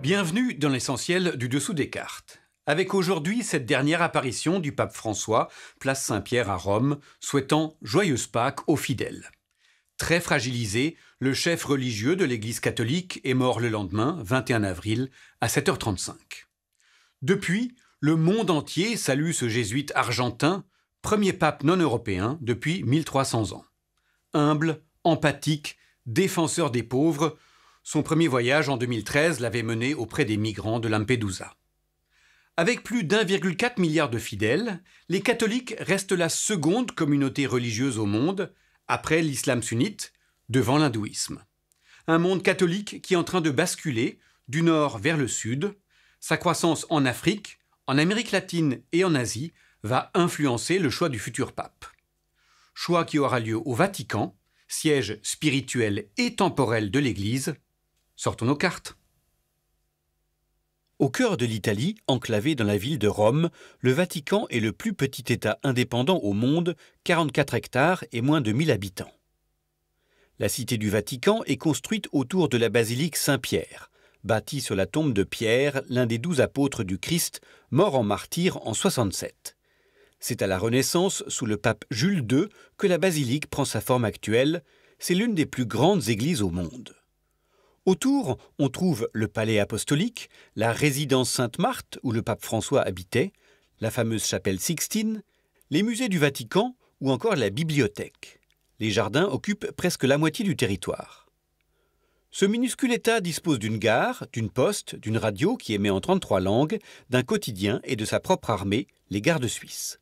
Bienvenue dans l'essentiel du dessous des cartes. Avec aujourd'hui cette dernière apparition du pape François, place Saint-Pierre à Rome, souhaitant joyeuse Pâques aux fidèles. Très fragilisé, le chef religieux de l'Église catholique est mort le lendemain, 21 avril, à 7h35. Depuis, le monde entier salue ce jésuite argentin, premier pape non européen depuis 1300 ans. Humble, empathique, défenseur des pauvres, son premier voyage en 2013 l'avait mené auprès des migrants de Lampedusa. Avec plus d'1,4 milliard de fidèles, les catholiques restent la seconde communauté religieuse au monde, après l'islam sunnite, devant l'hindouisme. Un monde catholique qui est en train de basculer du nord vers le sud. Sa croissance en Afrique, en Amérique latine et en Asie va influencer le choix du futur pape. Choix qui aura lieu au Vatican, siège spirituel et temporel de l'Église. Sortons nos cartes. Au cœur de l'Italie, enclavé dans la ville de Rome, le Vatican est le plus petit État indépendant au monde, 44 hectares et moins de 1000 habitants. La cité du Vatican est construite autour de la basilique Saint-Pierre, bâtie sur la tombe de Pierre, l'un des 12 apôtres du Christ, mort en martyr en 67. C'est à la Renaissance, sous le pape Jules II, que la basilique prend sa forme actuelle. C'est l'une des plus grandes églises au monde. Autour, on trouve le palais apostolique, la résidence Sainte-Marthe où le pape François habitait, la fameuse chapelle Sixtine, les musées du Vatican ou encore la bibliothèque. Les jardins occupent presque la moitié du territoire. Ce minuscule État dispose d'une gare, d'une poste, d'une radio qui émet en 33 langues, d'un quotidien et de sa propre armée, les gardes suisses.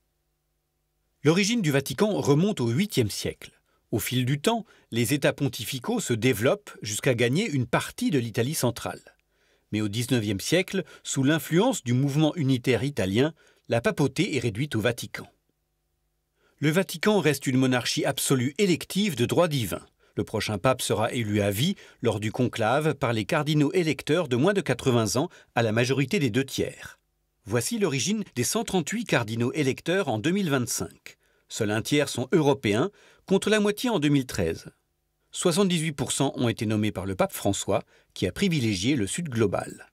L'origine du Vatican remonte au 8e siècle. Au fil du temps, les États pontificaux se développent jusqu'à gagner une partie de l'Italie centrale. Mais au XIXe siècle, sous l'influence du mouvement unitaire italien, la papauté est réduite au Vatican. Le Vatican reste une monarchie absolue élective de droit divin. Le prochain pape sera élu à vie lors du conclave par les cardinaux électeurs de moins de 80 ans à la majorité des 2/3. Voici l'origine des 138 cardinaux électeurs en 2025. Seuls un tiers sont européens, contre la moitié en 2013. 78% ont été nommés par le pape François, qui a privilégié le Sud global.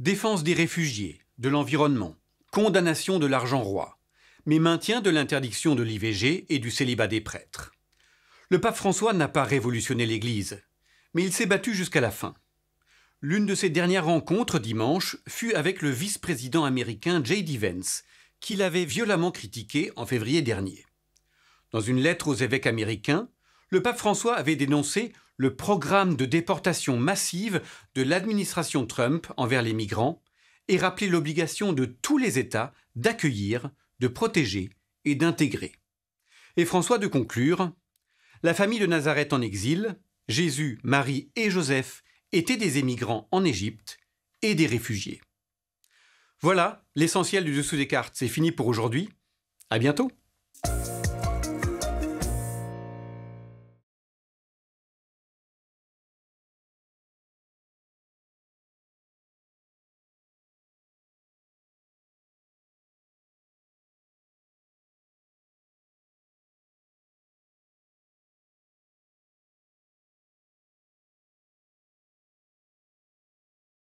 Défense des réfugiés, de l'environnement, condamnation de l'argent roi, mais maintien de l'interdiction de l'IVG et du célibat des prêtres. Le pape François n'a pas révolutionné l'Église, mais il s'est battu jusqu'à la fin. L'une de ses dernières rencontres dimanche fut avec le vice-président américain J.D. Vance, qu'il avait violemment critiqué en février dernier. Dans une lettre aux évêques américains, le pape François avait dénoncé le programme de déportation massive de l'administration Trump envers les migrants et rappelé l'obligation de tous les États d'accueillir, de protéger et d'intégrer. Et François de conclure « La famille de Nazareth en exil, Jésus, Marie et Joseph étaient des émigrants en Égypte et des réfugiés. » Voilà, l'essentiel du dessous des cartes, c'est fini pour aujourd'hui. À bientôt.